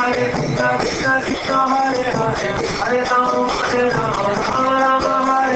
Hare Krishna, Krishna Krishna, Hare Hare, Hare Rama, Hare Rama, Rama Rama,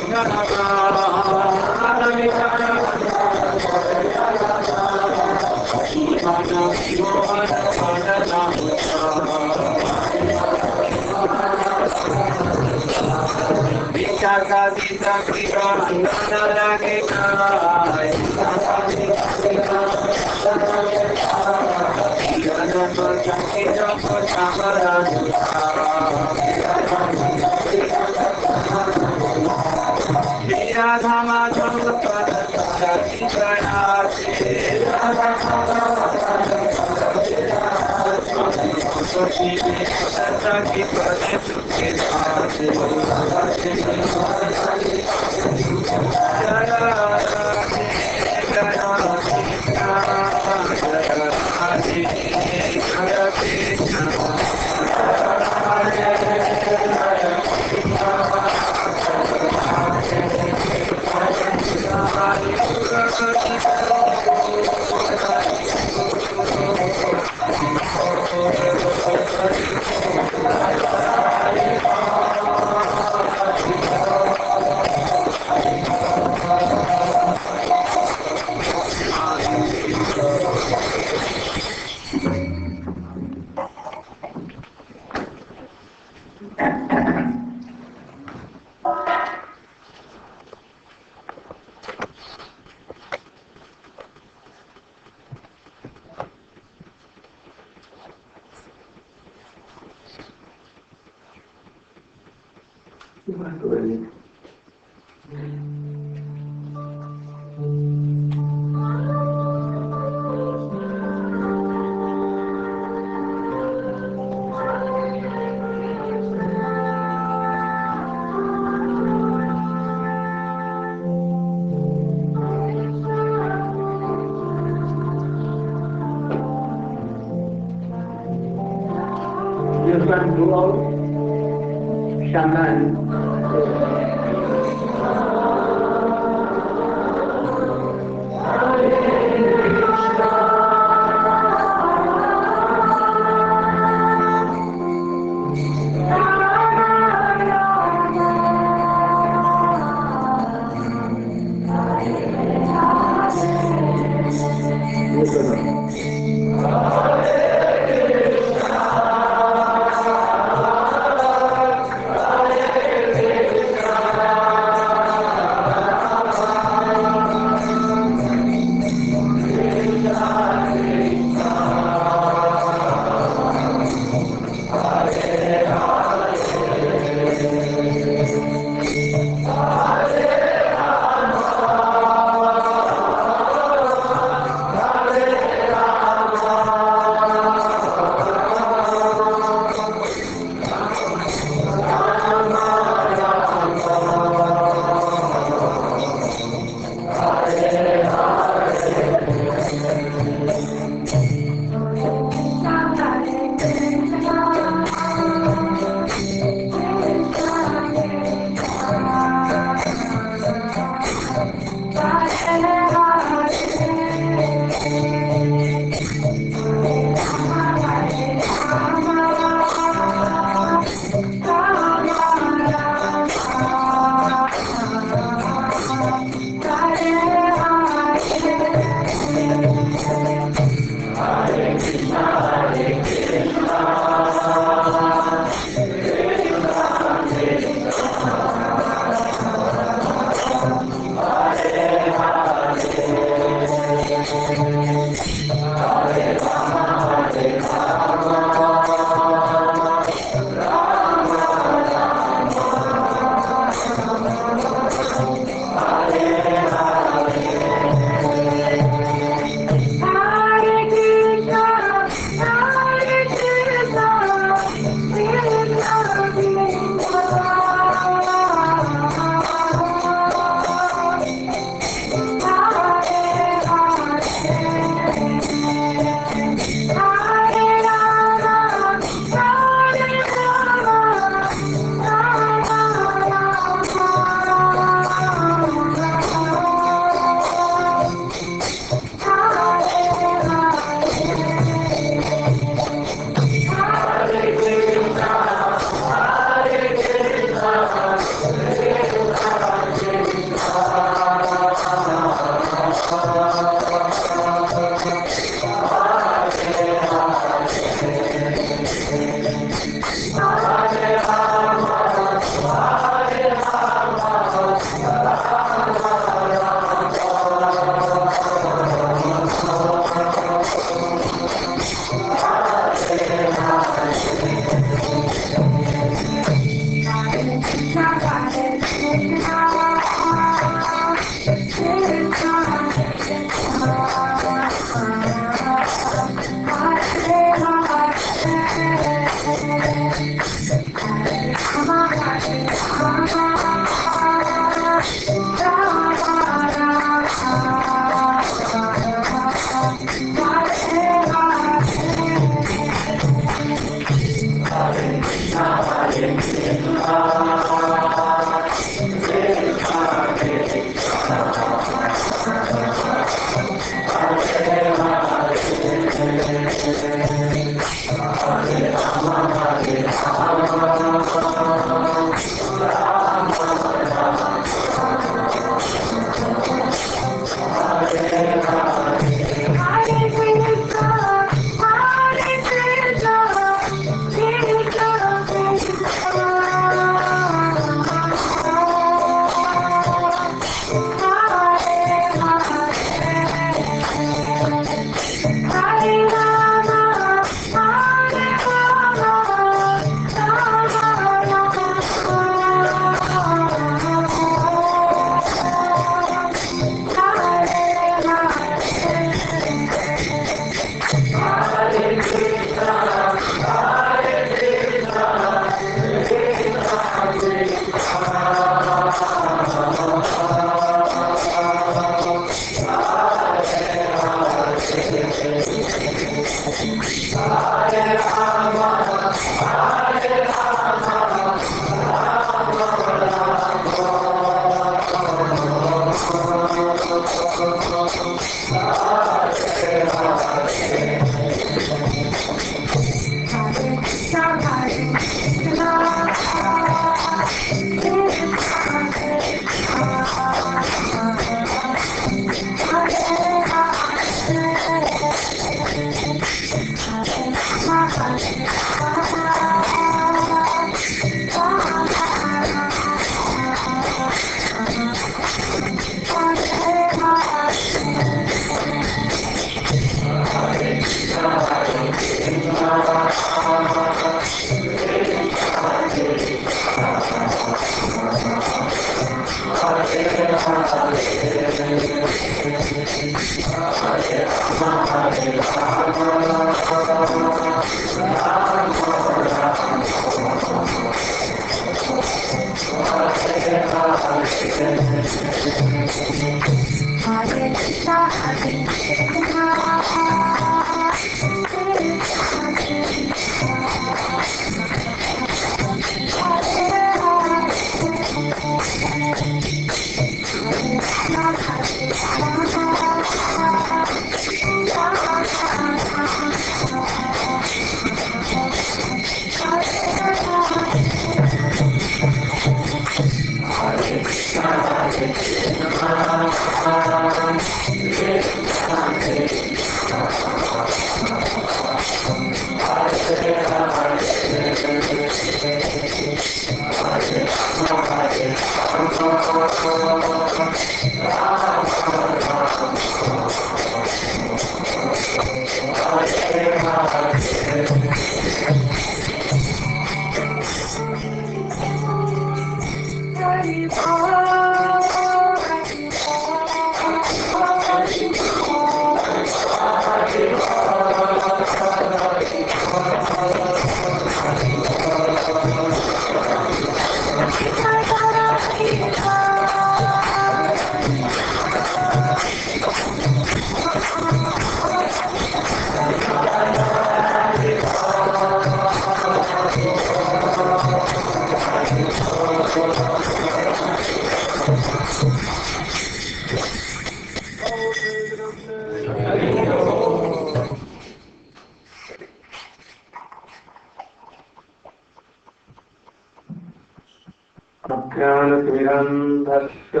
ज्ञानतिमिरन्धस्य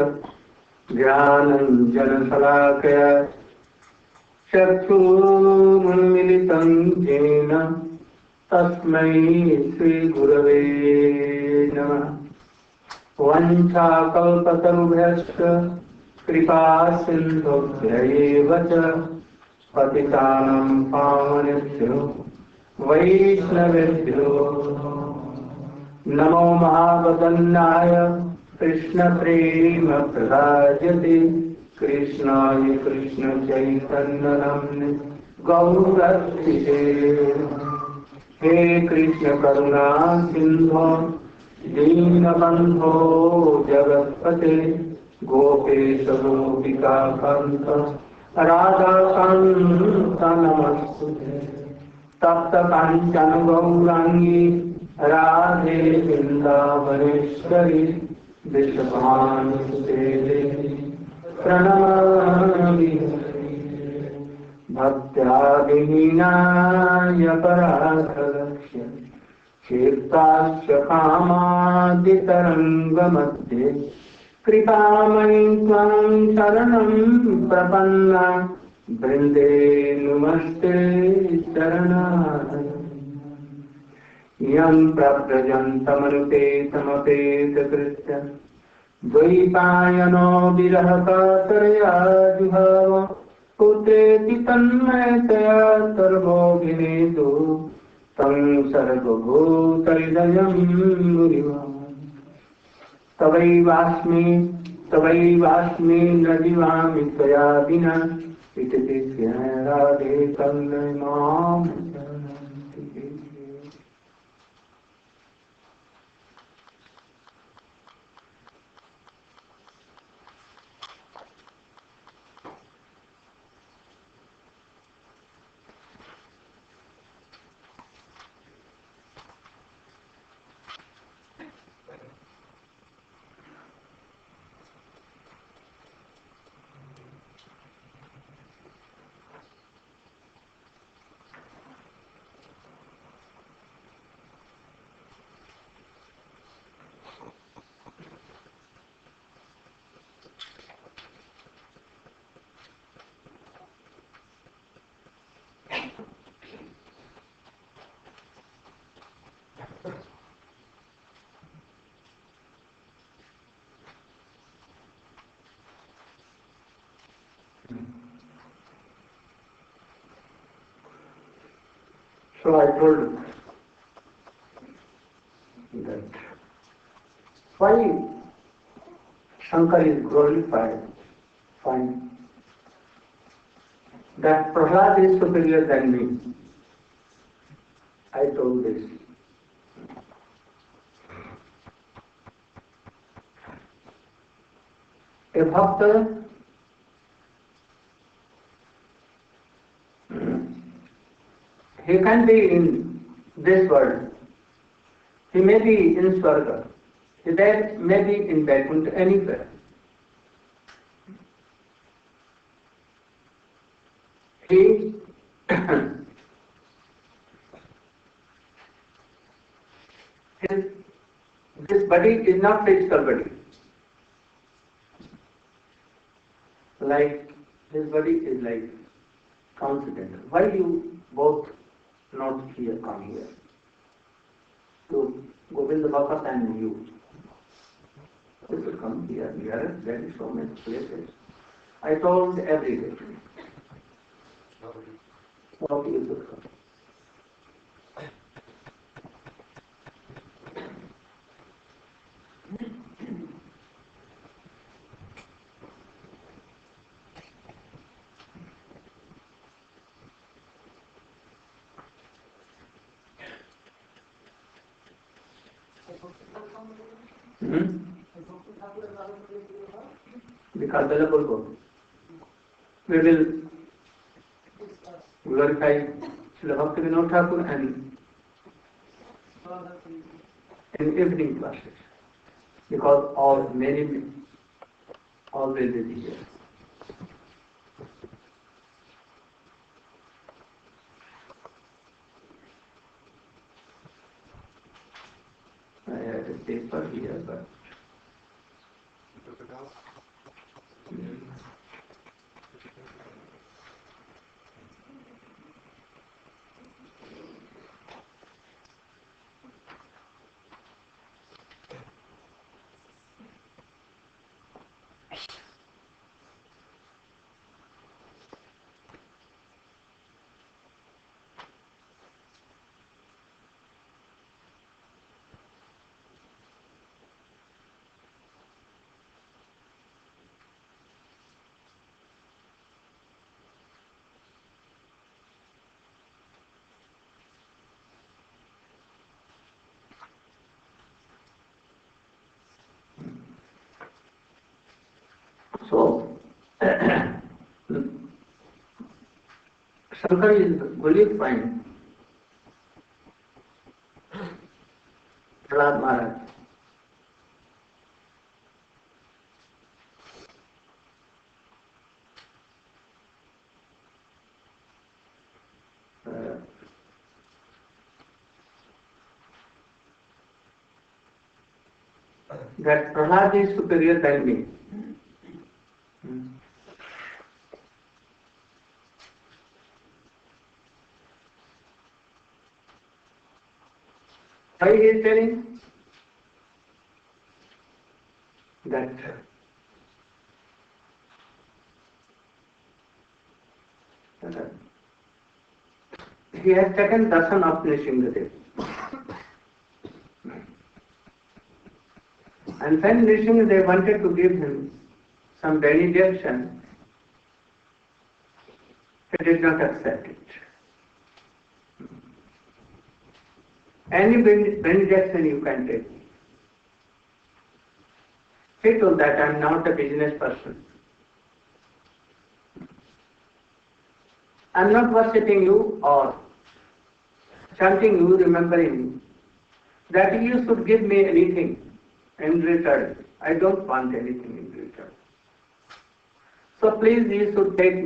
ज्ञानञ्जनशलाकया चक्षुरुन्मिलितं येन तस्मै श्रीगुरवे नमः। वञ्चाकल्पतरुभ्यश्च कृपा सिन्धुभ्यैव च पतितानां पावनेभ्यो वैष्णवेभ्यो नमो महावदन्नाय कृष्णप्रेमप्रदायते कृष्णाय कृष्णचैतन्यनाम्ने गौरक्षिते हे कृष्ण करुणा सिंधु दीनबंधो जगत्पते गोपेश गोपिका कांत राधा कांत नमस्ते तप्त कांचन गौरांगी राधे वृंदावनेश्वरी विश्वभानुसुते देवी प्रणमामि भक्त्यादिहीनाय पराधलक्ष्य क्षेत्राश्च कामादितरङ्गमध्ये कृपामयि त्वां शरणं प्रपन्ना वृन्दे नमस्ते चरणारविन्दे यं प्रव्रजन्तमनुपेतमपेतकृत्य द्वैपायनो विरहकातरया जुहाव पुत्रेति तन्मयतया सर्वोऽभिनेदु तं सर्वभूतहृदयं मुनिमाम् तवैवास्मि न जीवामि त्वया विना इति कृष्ण राधे तन्मय मां शरणं। So I told that why Shankar is glorified, fine. That Prahlad is superior than me. I told this. A bhakta he can be in this world. He may be in Swarga. He may be in Vaikuntha, anywhere. He this body is not physical body. Like his body is like coincidental. Why you both not here come here? So Govinda Bhagat and you. You should come here. There is so many places. I told every day. What you should come. Because we will glorify Srila Bhaktivinoda Thakur and in evening classes. Because many always is here. I had a paper here, but Shankar is really fine. Prahlad Maharaj. That Prahlad is superior than me. Why he is telling that he has taken darshan of Nrsimhadev. And when Nrsimhadev wanted to give him some benediction, he did not accept it. Any benediction you can take. He told that I am not a business person. I am not worshipping you or chanting you, remembering you. That you should give me anything in return. I don't want anything in return. So please you should take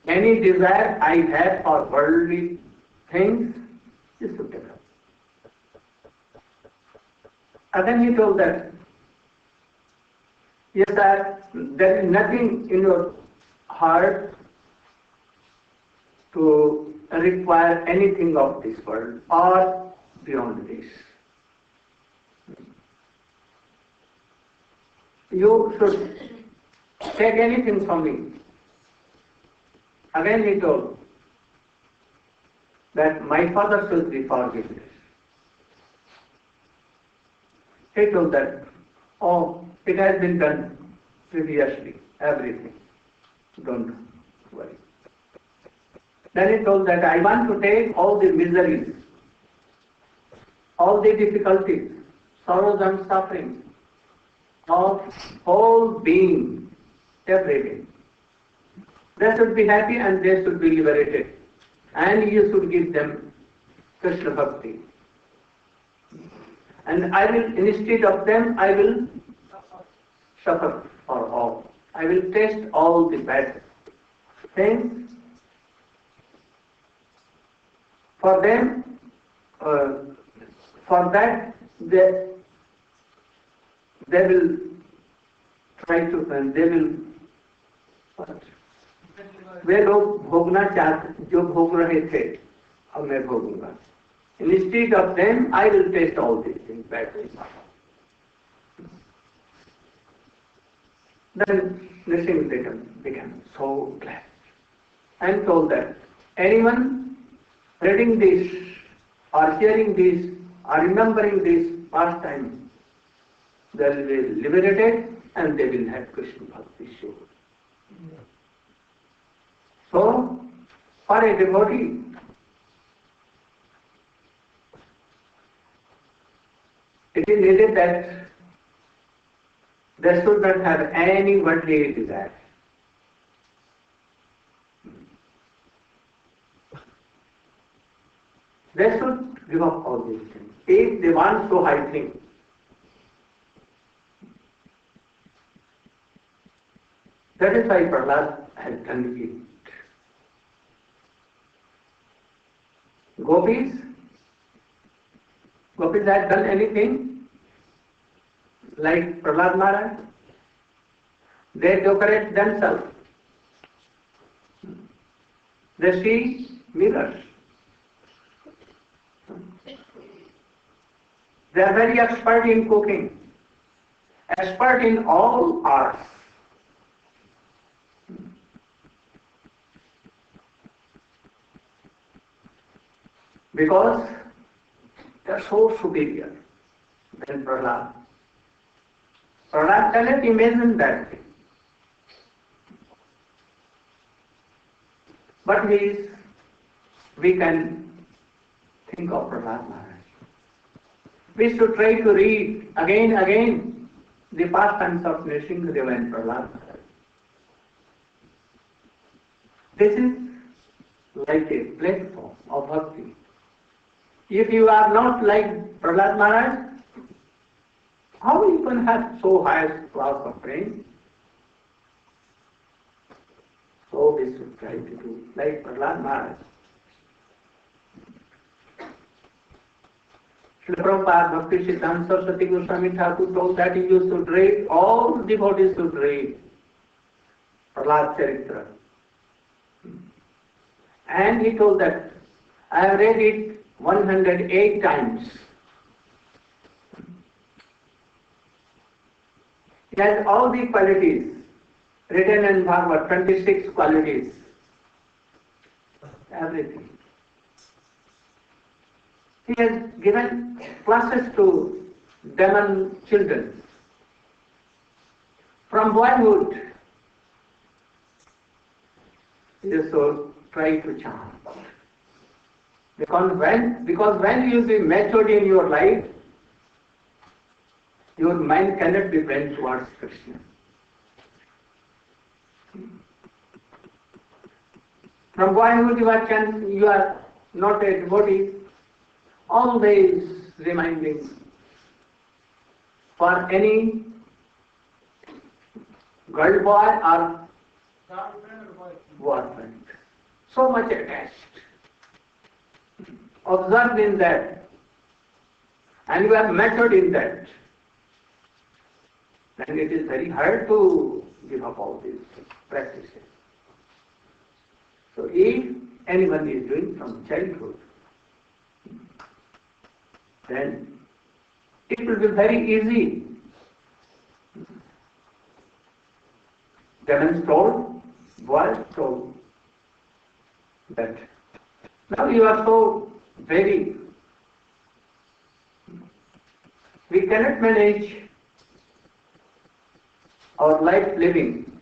any desire I have for worldly things, you should take up. And then he told that, yes sir, there is nothing in your heart to require anything of this world or beyond this. You should take anything from me. Again he told that my father should be forgiven. He told that, oh, it has been done previously, everything. Don't worry. Then he told that I want to take all the miseries, all the difficulties, sorrows and sufferings of whole being, every being. They should be happy and they should be liberated. And you should give them Krishna Bhakti. And I will, instead of them, I will suffer for all. I will taste all the bad things. For them, for that, they will try to, they will, वे लोग भोगना चाहते, जो भोग रहे थे, अब मैं भोगूंगा. Instead of them, I will taste all these things, bad things. Then Nrsimhadev became so glad and told that anyone reading this or hearing this or remembering this pastime, they will be liberated and they will have Krishna Bhakti sure. So, for a devotee, it is needed that they should not have any worldly desire. They should give up all these things. If they want so high things, that is why Prahlad has done it. Gopis had done anything like Prahlad Maharaj. They decorate themselves. They see mirrors. They are very expert in cooking, expert in all arts. Because they are so superior than Prahlad. Prahlad cannot imagine that thing. But we can think of Prahlad Maharaj. We should try to read again the pastimes of Nrsimhadev and Prahlad Maharaj. This is like a platform of bhakti. If you are not like Prahlad Maharaj, how you can have so high class of praying? So we should try to do like Prahlad Maharaj. Srila Prabhupada Bhakti Siddhanta Saraswati Goswami Thakur told that he used to read, all devotees should read Prahlad Charitra. And he told that I have read it 108 times. It has all the qualities written in Bhagavad, 26 qualities. Everything. He has given classes to demon children. From boyhood, he is so try to chant. Because when you will be matured in your life, your mind cannot be bent towards Krishna. From boyhood you are not a devotee, always reminding for any girl boy or boyfriend. So much attached. Observed in that, and you are matured in that, then it is very hard to give up all these practices. So if anyone is doing from childhood, then it will be very easy. Demons told, boys told that now you are so very, we cannot manage our life living.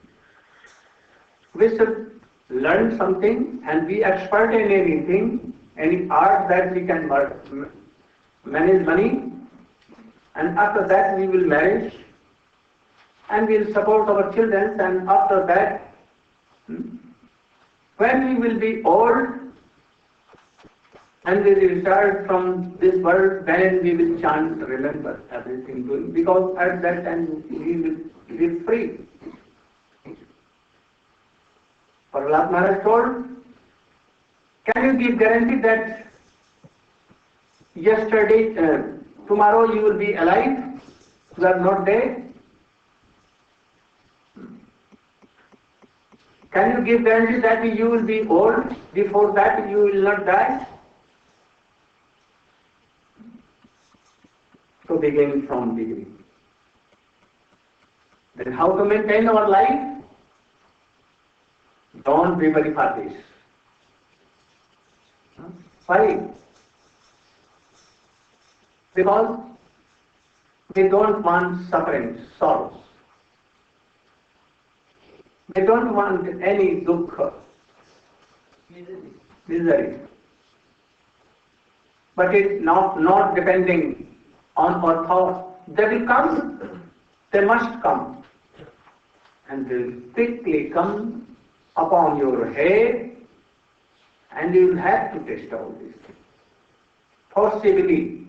We should learn something and be expert in anything, any art that we can manage money, and after that we will marry and we will support our children, and after that, when we will be old and we will retire from this world, then we will chant, remember everything doing, because at that time we will live free. Prahlad Maharaj told, can you give guarantee that tomorrow you will be alive, you are not dead? Can you give guarantee that you will be old, before that you will not die? So begin from beginning. Then how to maintain our life? Don't be very for this. Why? Because we don't want suffering, sorrows. We don't want any dukkha, misery. But it's not depending on our thought. They will come, they must come. And they will quickly come upon your head, and you will have to test all these things. Forcibly.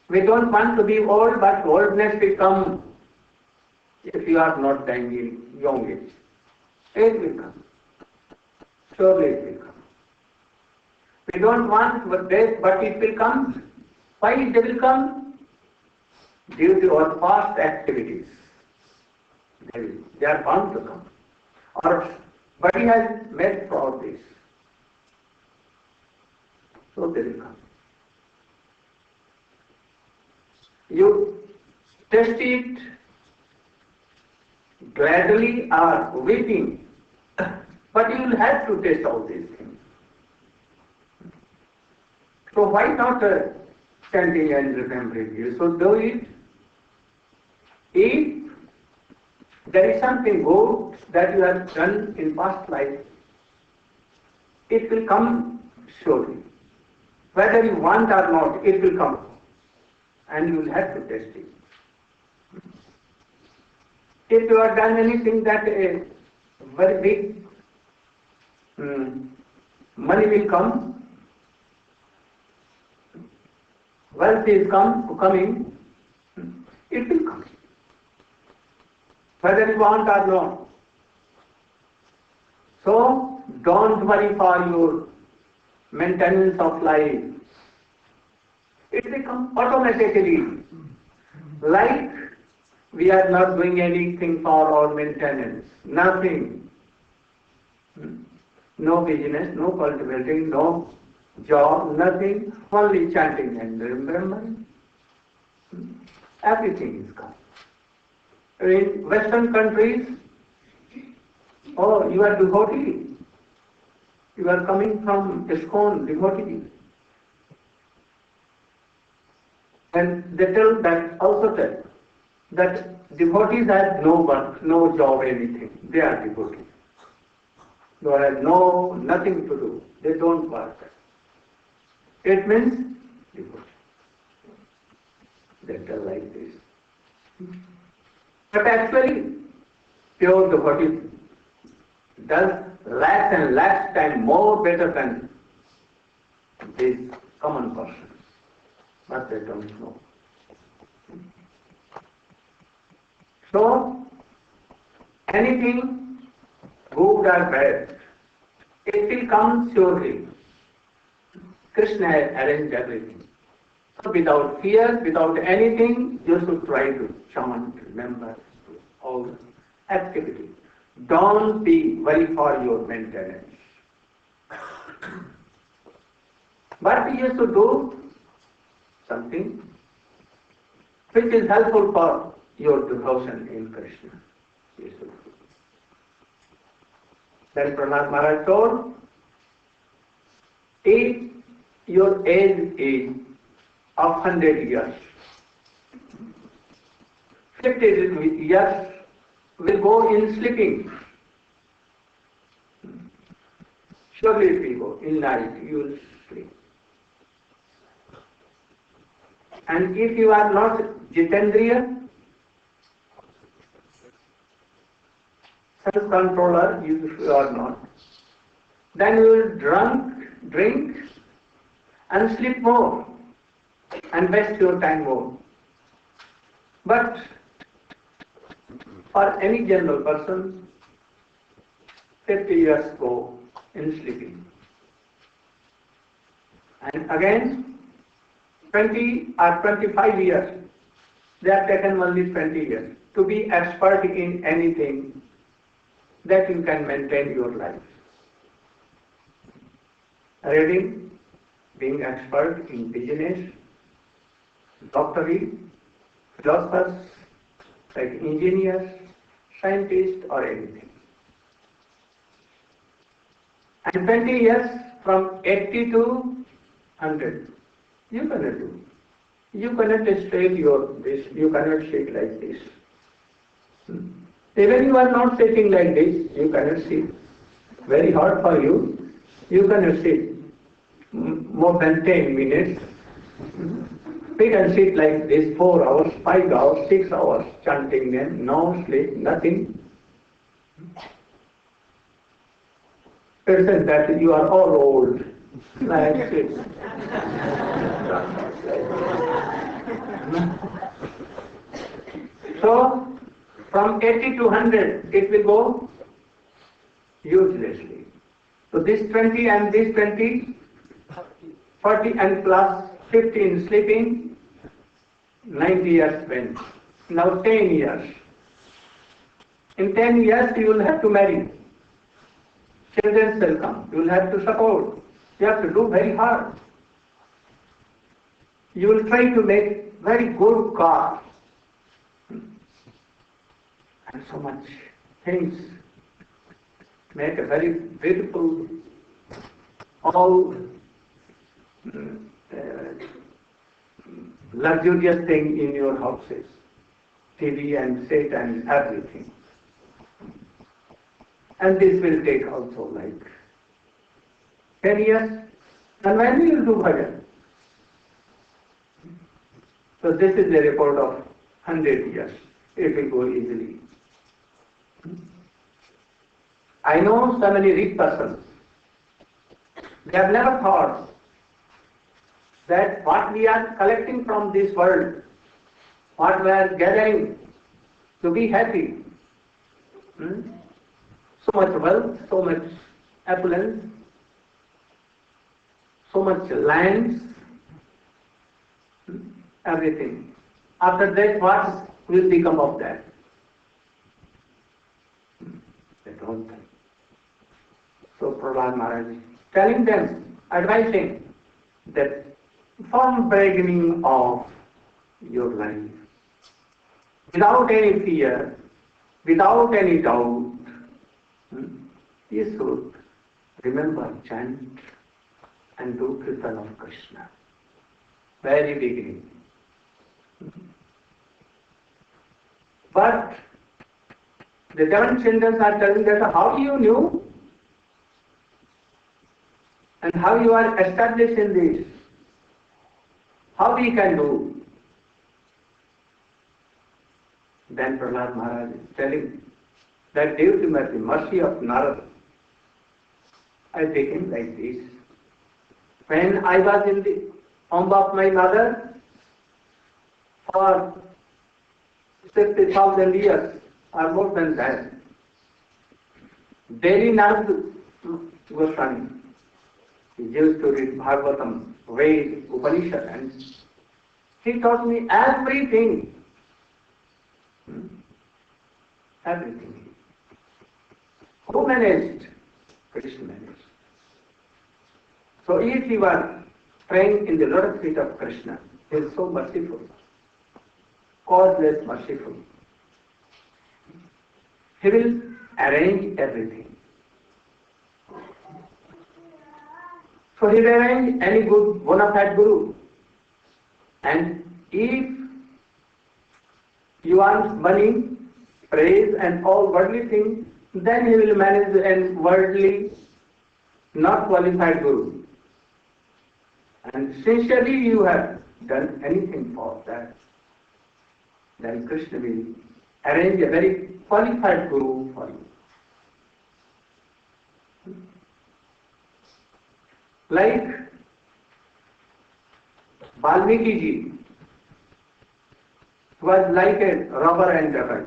We don't want to be old, but oldness will come if you are not dying in young age. It will come. Surely it will come. We don't want death, but it will come. Why it will come? Due to our past activities. They are bound to come. Our body has made for all this. So they will come. You test it gradually or weeping, but you will have to test all these things. So why not standing and remembering? You should do it. If there is something good that you have done in past life, it will come surely. Whether you want or not, it will come. And you will have to test it. If you have done anything that is very big, money will come, wealth is coming, it will come, whether you want or not. So don't worry for your maintenance of life. It will come automatically. Like we are not doing anything for our maintenance, nothing. No business, no cultivating, no job, nothing, only chanting and remembering. Everything is gone. In Western countries, oh, you are devotee. You are coming from ISKCON, devotee. And they tell that, also tell, that devotees have no work, no job, anything. They are devotees. They have nothing to do. They don't work. It means devotee. They tell like this. But actually, pure devotee does less and less time more better than this common person. But they don't know. So, anything good or bad, it will come surely. Krishna has arranged everything. So without fear, without anything, you should try to chant, remember all activity. Don't be worried for your maintenance. But you should do something which is helpful for your devotion in Krishna. You should do. Then Prahlad Maharaj told, if your age is of 100 years, 50 years will go in sleeping. Surely it will go. In night you will sleep. And if you are not Jitendriya, self-controller, if you are not, then you will drink and sleep more and waste your time more. But for any general person, 50 years go in sleeping. And again, 20 or 25 years, they have taken only 20 years to be expert in anything that you can maintain your life. Reading, being expert in business, doctorate, philosophers, like engineers, scientists or anything. And 20 years from 80 to 100, you cannot do. You cannot straight this, you cannot sit like this. Even you are not sitting like this, you cannot sit. Very hard for you, you cannot sit more than 10 minutes. We can sit like this 4 hours, 5 hours, 6 hours, chanting them, no sleep, nothing. It says that you are all old. Like this. So, from 80 to 100, it will go uselessly. So this 20 and this 20, 40 and plus 50 in sleeping, 90 years spent. Now 10 years. In 10 years you will have to marry. Children will come. You will have to support. You have to do very hard. You will try to make very good car. And so much things. Make a very beautiful, all luxurious thing in your houses. TV and set and everything. And this will take also like 10 years. And when will you do bhajan? So this is the report of 100 years. It will go easily. I know so many rich persons. They have never thought that what we are collecting from this world, what we are gathering to be happy, so much wealth, so much affluence, so much lands, everything. After that, what will become of that? They don't think. So Prahlad Maharaj is telling them, advising that from beginning of your life, without any fear, without any doubt, you should remember, chant and do Kirtan of Krishna. Very beginning. But the seven children are telling that how you knew and how you are established in this, how we can do. Then Prahlad Maharaj is telling that due to the mercy of Narada, I became like this. When I was in the womb of my mother for 60,000 years or more than that, daily Narada Goswami, he used to read Bhagavatam, Ved, Upanishad, and he taught me everything. Everything. Who managed? Krishna managed. So if you are praying in the lotus feet of Krishna, he is so merciful, causeless merciful. He will arrange everything. So he will arrange any good bona fide guru. And if you want money, praise and all worldly things, then he will manage an worldly, not qualified guru. And sincerely you have done anything for that, then Krishna will arrange a very qualified guru for you. Like Valmiki ji was like a robber and devil.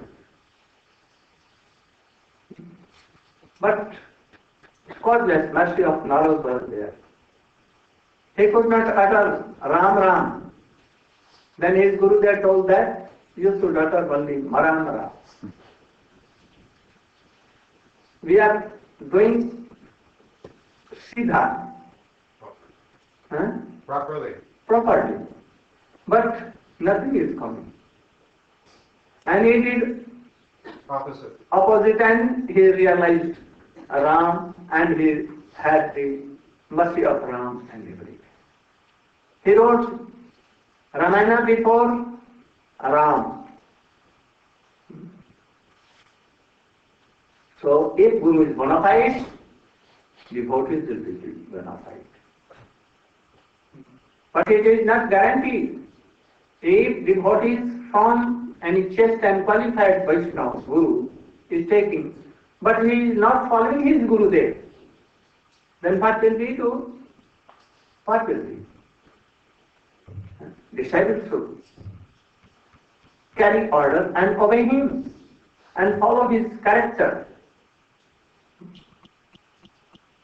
But godless mercy of Narada was there. He could not utter Ram Ram. Then his Guru there told that you should utter only Maram Ram. We are doing Siddha. Properly. But nothing is coming. And he did opposite and he realized Ram and he had the mercy of Ram and everything. He wrote Ramayana before Ram. So if Guru is bona fide, devotees will be bona fide. But it is not guaranteed. If devotees from any chaste and qualified Vaishnava Guru is taking, but he is not following his Guru there, then what will we do? What will be? Disciples should carry order and obey him and follow his character.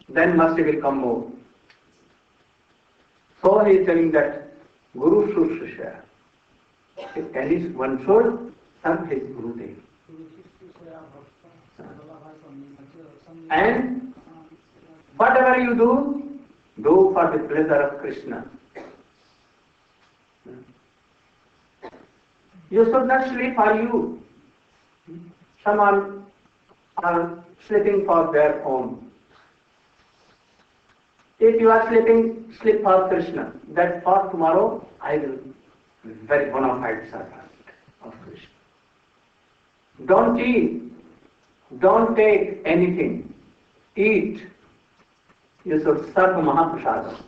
Then mercy will come more. So he is telling that Guru Shushya. If any one should serve his Gurudev. And whatever you do for the pleasure of Krishna. You should not sleep for you. Someone are sleeping for their own. If you are sleeping, sleep for Krishna. That for tomorrow I will be very bona fide servant of Krishna. Don't eat. Don't take anything. Eat. You should serve Mahaprasada.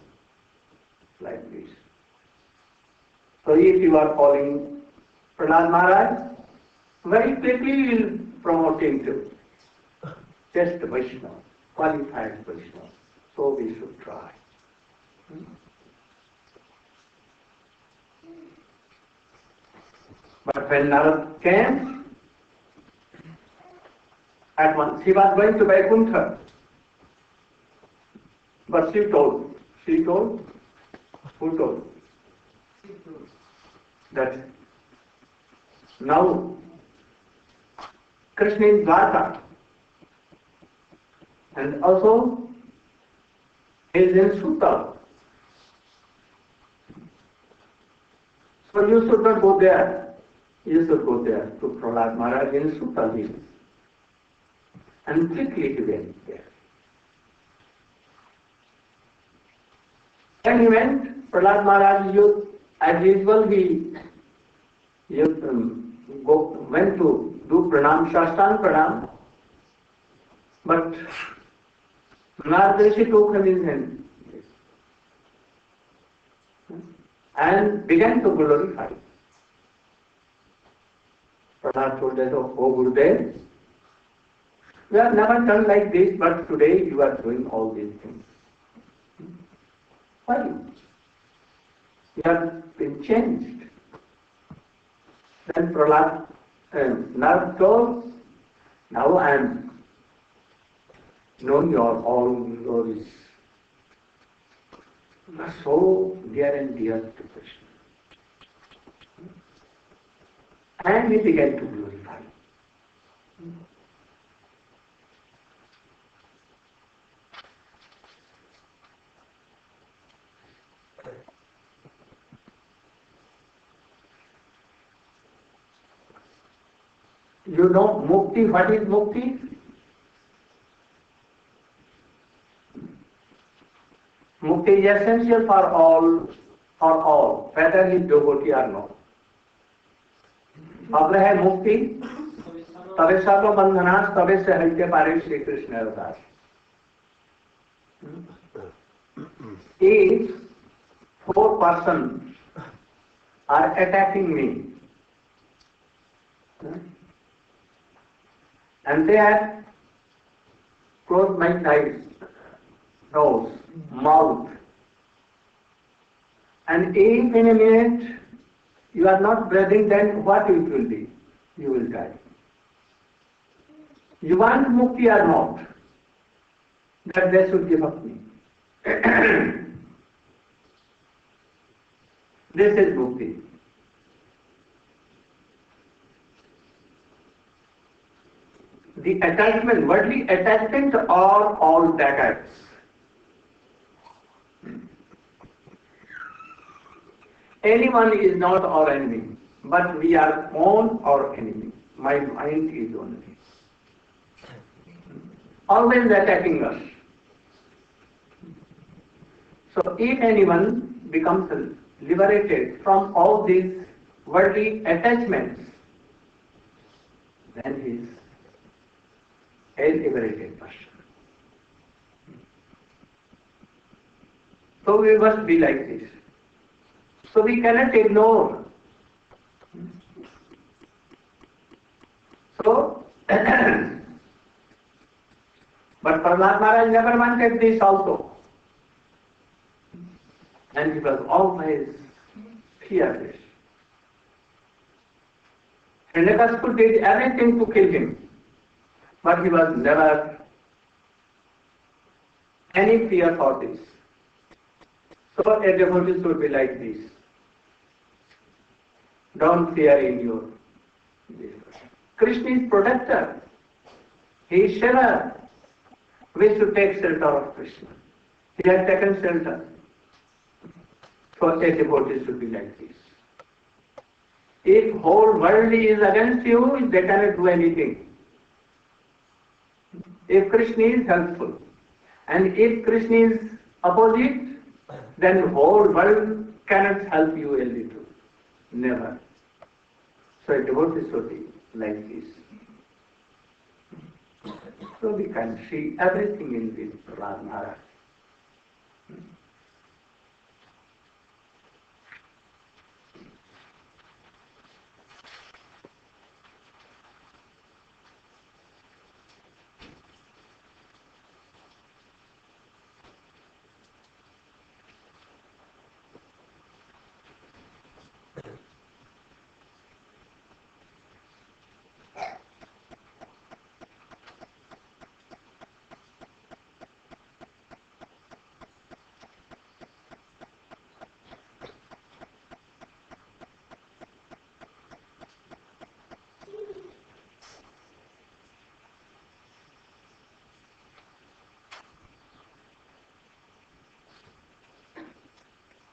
Like this. So if you are following Prahlad Maharaj, very quickly you will promote him to just Vaishnava, qualified Vaishnava. So we should try. But when Narad came, at once he was going to Vaikuntha. But she told, who told? That now Krishna is Dwarka, and also he is in Sutta. So you should not go there. You should go there to Prahlad Maharaj in Sutta hills. And quickly he went there. When he went, Prahlad Maharaj, as usual, he went to do pranam, Shashtang pranam, but Narad Rishi took him in hand and began to glorify. Prahlad told that, oh Gurudev, we have never done like this, but today you are doing all these things. Why? You have been changed. Then Prahlad, Narad told, now I am knowing your all glories. You are so dear and dear to Krishna. And he began to glorify. You know mukti, what is mukti? Mukti is essential for all, whether he is devotee or not. अब है मुक्ति, तबे सर्व बंधनास, तबे से हटके पारे श्री कृष्ण अवतार. If 4 persons are attacking me, and they have closed my eyes, nose, mouth, and if in a minute you are not breathing, then what it will be? You will die. You want mukti or not? That they should give up me. This is mukti. The attachment, worldly attachment are all daggers. Anyone is not our enemy, but we are on our enemy. My mind is only. Always attacking us. So if anyone becomes liberated from all these worldly attachments, then he is a liberated person. So we must be like this. So we cannot ignore. So, but Prahlad Maharaj never wanted this also. And he was always fearless. Hiranyakashipu did everything to kill him, but he was never any fear for this. So a devotee should be like this. Don't fear in your this. Krishna is protector. He is shelter. We should take shelter of Krishna. He has taken shelter. So a devotee should be like this. If whole world is against you, they cannot do anything. If Krishna is helpful, and if Krishna is opposite, then whole world cannot help you a little. Never. So a devotee should be like this. So we can see everything in this Prahlad Maharaj.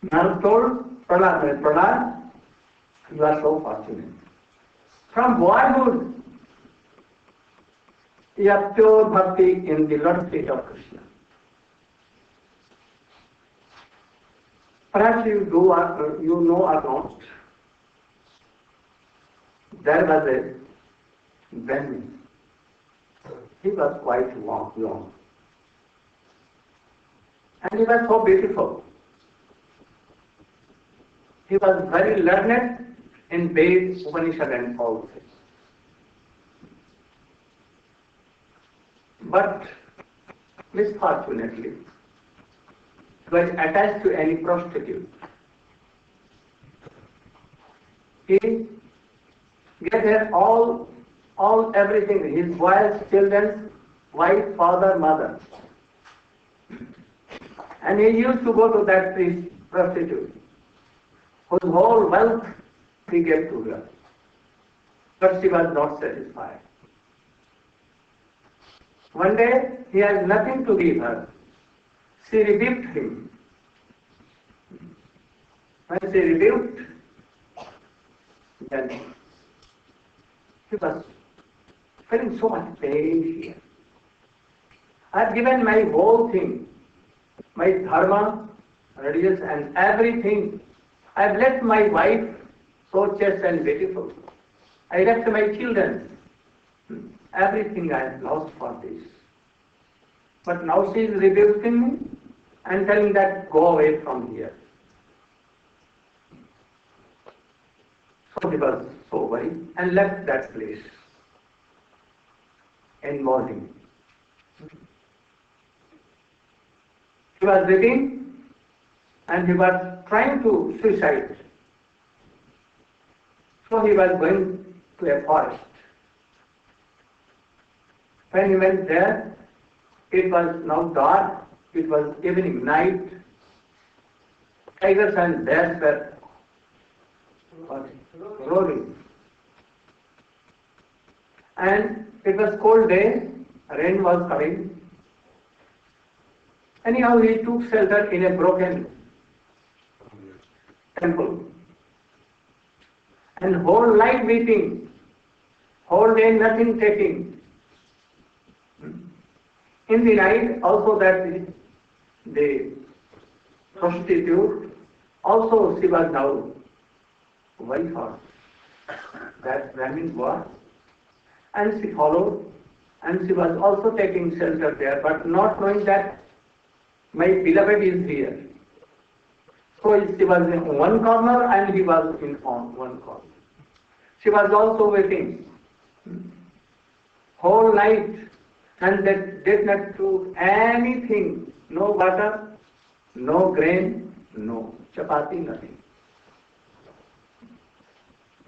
Narad told Prahlad, you are so fortunate. From boyhood, you have pure bhakti in the lotus feet of Krishna. Perhaps you know or not, there was a Brahmin. He was quite young. And he was so beautiful. He was very learned in Veda, Upanishad and all this. But misfortunately, he was attached to any prostitute. He gathered all everything, his wife, children, wife, father, mother. And he used to go to that prostitute, whose whole wealth he gave to her. But she was not satisfied. One day, he had nothing to give her. She rebuked him. When she rebuked, then he was feeling so much pain here. I have given my whole thing, my dharma, religious and everything. I have left my wife so chaste and beautiful. I left my children. Everything I have lost for this. But now she is rebuking me and telling that go away from here. So he was so worried and left that place in morning. He was weeping and he was trying to suicide. So he was going to a forest. When he went there, it was now dark, it was evening, night. Tigers and bears were roaring. And it was cold day, rain was coming. Anyhow, he took shelter in a broken temple. And whole night weeping, whole day nothing taking. In the night, also that the prostitute, also she was now wife of that Brahmin was, and she followed, and she was also taking shelter there, but not knowing that my beloved is here. So she was in one corner and he was in one corner. She was also waiting whole night. And they did not do anything, no water, no grain, no chapati, nothing.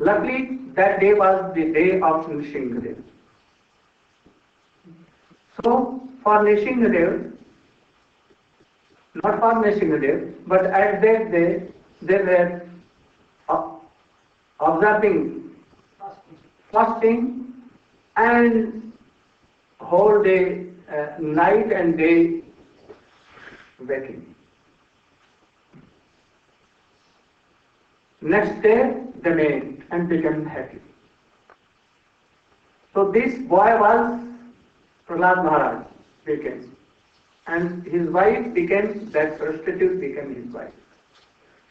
Luckily, that day was the day of Nrsimhadev. So, for Nrsimhadev, not for Nrsimhadev, but at that day, they were observing fasting and whole day, night and day waking. Next day, they made and became happy. So this boy was Prahlad Maharaj became, and his wife became, that prostitute became his wife.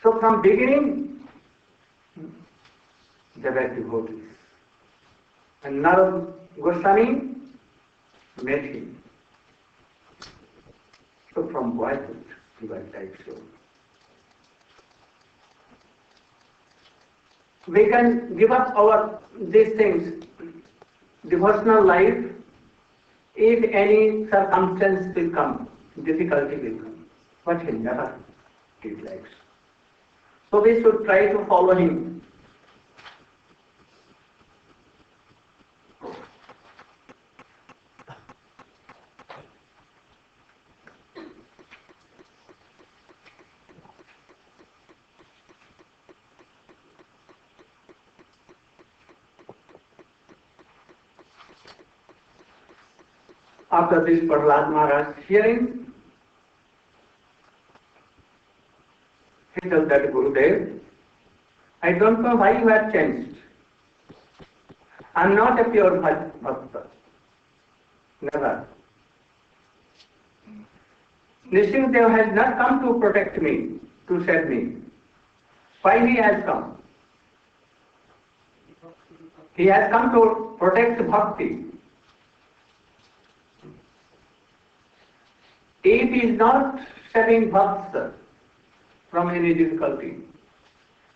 So from beginning, they were devotees. And Narad Goswami met him. So from boyhood, he was like so. We can give up these things, devotional life, if any circumstance will come, difficulty will come. But he never did like so. So we should try to follow him. After this, Prahlad Maharaj hearing, he tells I don't know why you have changed. I am not a pure bhakta. Never. Nrsimhadev has not come to protect me, to save me. Why he has come? He has come to protect bhakti. If he is not saving bhakta from any difficulty,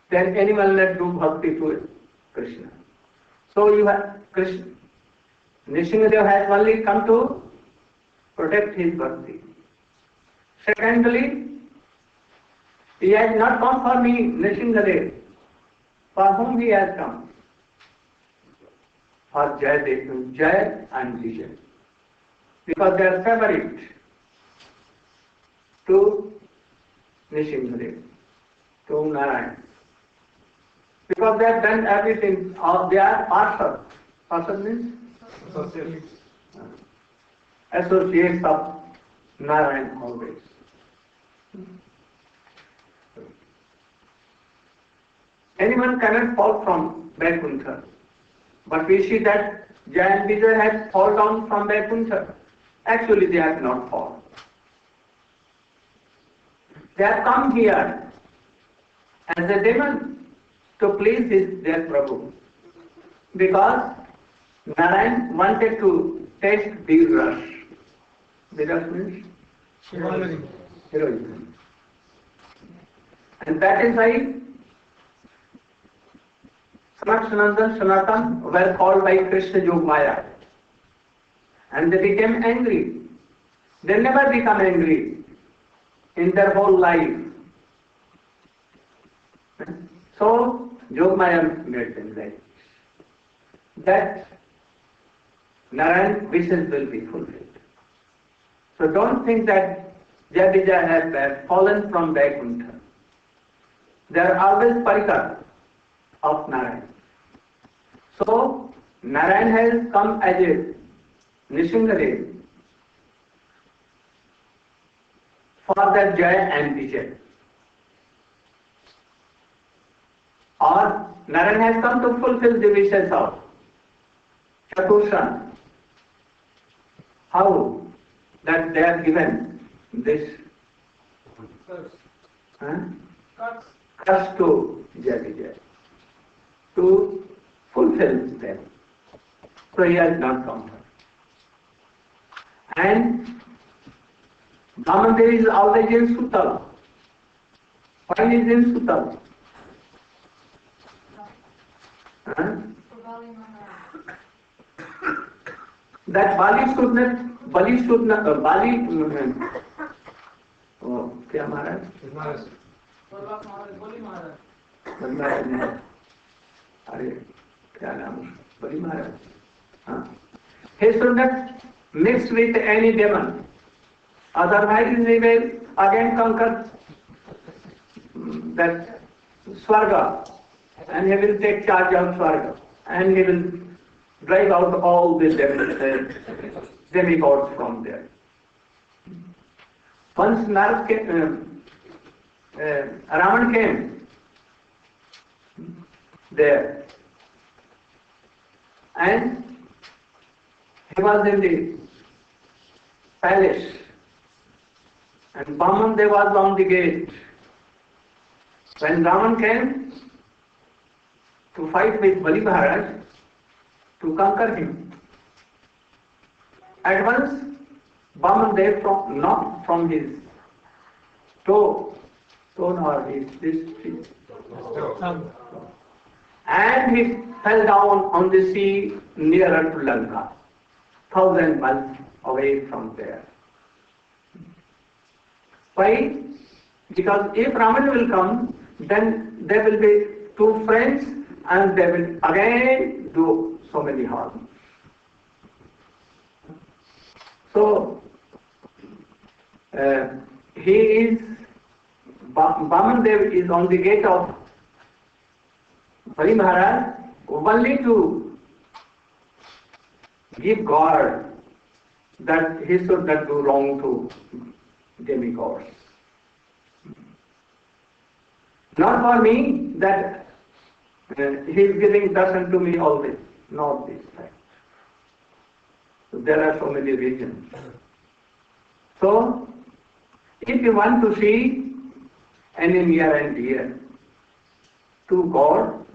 then anyone let do bhakti to Krishna. So you have Krishna. Nrsimhadev has only come to protect his bhakti. Secondly, he has not come for me, Nrsimhadev. For whom he has come? For Jai and Vijay. Because they are favorite to Nrsimhadev, to Narayan. Because they have done everything, they are parsad. Parsad means? Associates of Narayan always. Anyone cannot fall from Vaikuntha. But we see that Jai and Vijay have fallen down from Vaikuntha. Actually, they have not fallen. They have come here as a demon to please their Prabhu. Because Narayan wanted to taste Viras. Viras means? Heroism. And that is why Sanat Sanatan were called by Krishna Yogmaya. And they became angry. They never become angry in their whole life. So Yogmaya made them like that Narayan wishes will be fulfilled. So don't think that Jai Vijay have fallen from Vaikuntha. They are always parikar of Narayan. So Narayan has come as a Nrsimhadev for the Jai and Vijay. Or Narayan has come to fulfill the wishes of Chatushan. How? That they are given this curse to Jai Vijay to fulfill them. So he has not come. And Vamandev is always in Sutal. Why is in Sutal? That Bali should not, oh, क्या महाराज? अरे क्या नाम बली महाराज? हाँ. He should not mix with any demon. Otherwise he will again conquer that Swarga, and he will take charge of Swarga, and he will drive out all the demigods from there. Once Ravan came there, and he was in the palace, and Vamandev was on the gate. When Ravan came to fight with Bali Maharaj, to conquer him, at once Vamandev knocked from his toe or this tree, and he fell down on the sea nearer to Lanka, 1,000 miles away from there. Why? Because if Raman will come, then there will be two friends, and they will again do so many harm. So Vamandev is on the gate of Bali Maharaj only to give guard that he should not do wrong to demigods. Not for me that he is giving darshan to me always, not this time. So there are so many reasons. So, if you want to see any near and dear to God,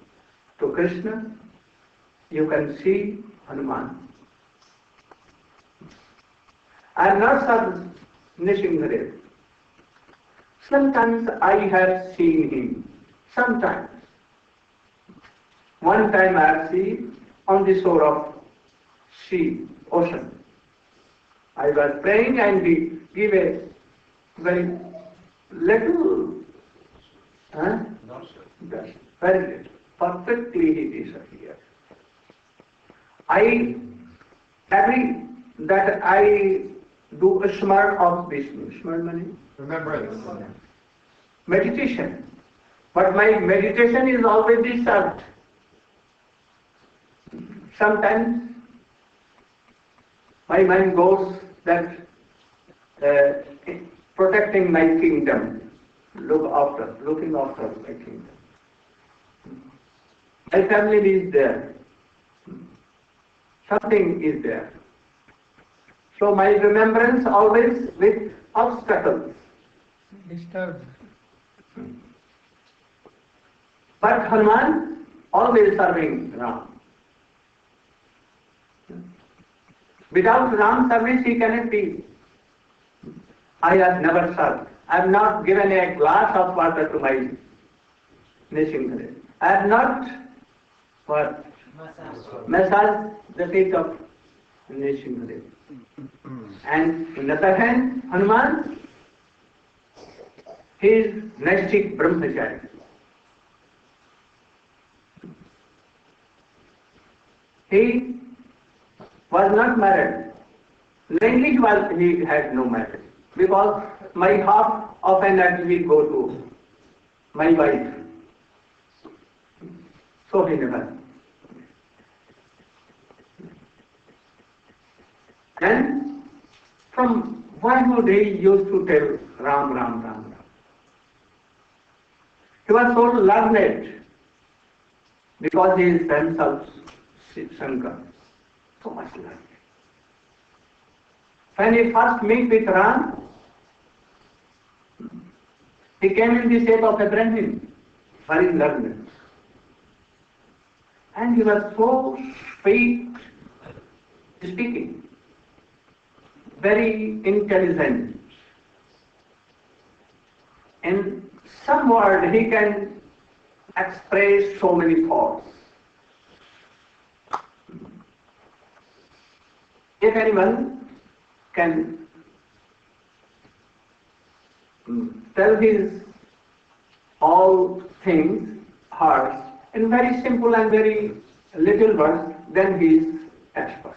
to Krishna, you can see Hanuman. I am not Sir Nishingadev. Sometimes I have seen him. Sometimes. One time I have seen on the shore of sea, ocean. I was praying and he gave a very little, very little. Perfectly he disappeared. I agree that I do a smart of Vishnu. Smart meaning? Remembrance. Meditation. But my meditation is always disturbed. Sometimes my mind goes that protecting my kingdom, looking after my kingdom. My family is there. Something is there. So my remembrance always with obstacles. Disturbed. But Hanuman always serving Ram. Without Ram service he cannot be. I have never served. I have not given a glass of water to my Nishingadev. I have not massage the feet of Nishingadev. And on the other hand, Hanuman, he is Naistik Brahmachari. He was not married. Mainly he had no marriage. Because my half of energy will go to my wife. So he never. And from boyhood he used to tell Ram, Ram, Ram, Ram. He was so learned because he is son of Shankar. So much learned. When he first met with Ram, he came in the shape of a Brahmin, very learned. And he was so sweet speaking, very intelligent. In some word he can express so many thoughts. If anyone can tell his all things, hearts, in very simple and very little words, then he is expert.